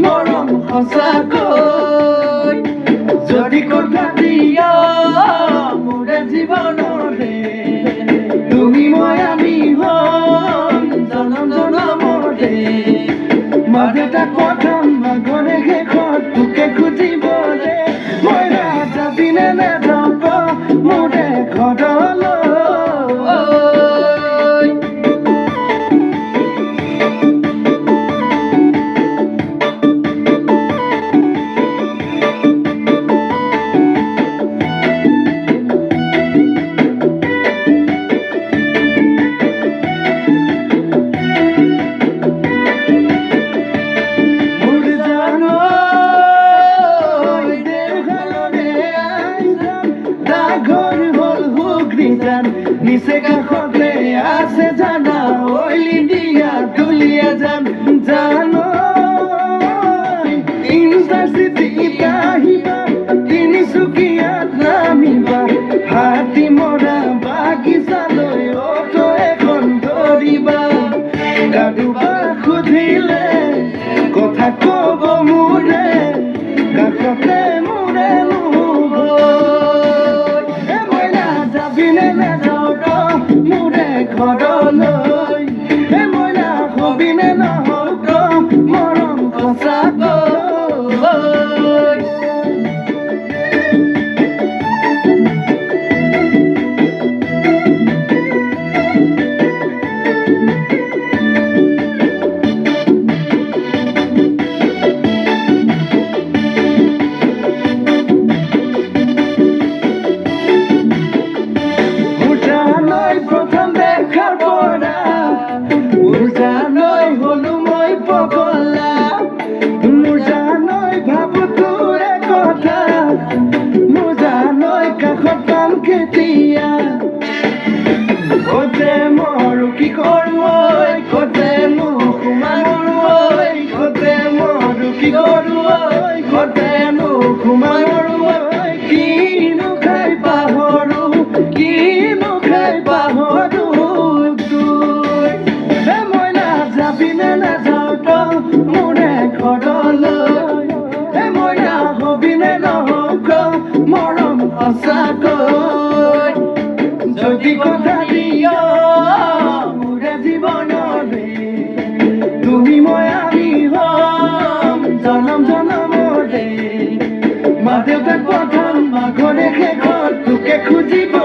মৰম সঁচাকৈ যদি কথা দিয়া মোৰে জীৱনৰে তুমি মই আমি হম জনম জনমৰে মা দেউতাক পঠাম মাঘৰে শেষত তোকে খুজিবলে মই নাযাবিনে নাযাওঁ মোৰে ঘৰলৈ নিচে কাষতে আছে জানা ওইলি দিয়া তুলিয়া যান জানো ইউনিভাৰ্চিটিত আহিবা তিনিচুকীয়াত নামিবা হাতী মৰা বাগিচালৈ অটো এখন ধৰিবা কাৰোবা সুধিলে কথা কব মোৰে কাষতে মোৰে ঘৰলৈ মই নাহবিনে নহওক মৰম সঁচাকৈ জানৈ হলো মই পগলা মোৰ জানৈ ভাবো তোৰে কথা মোৰ জানৈ কাষত পাম কেতিয়া কতে মৰো কি কৰো কতে নোসোমাৰো কতে মৰো কি কৰো কতে নোসোমাৰো কিনো খাই পাহৰো কিনো খাই পাহৰো যাবিনে নাযাওঁ মোৰে ঘৰলৈ মই নাহবিনে নহওক মৰম সঁচাকৈ যদি কথা দিয়া মোৰে জীৱনৰে তুমি মই আমি হম জনম জনমৰে মা দেউতাক পঠাম মাঘৰে শেষত তোকে খুজিব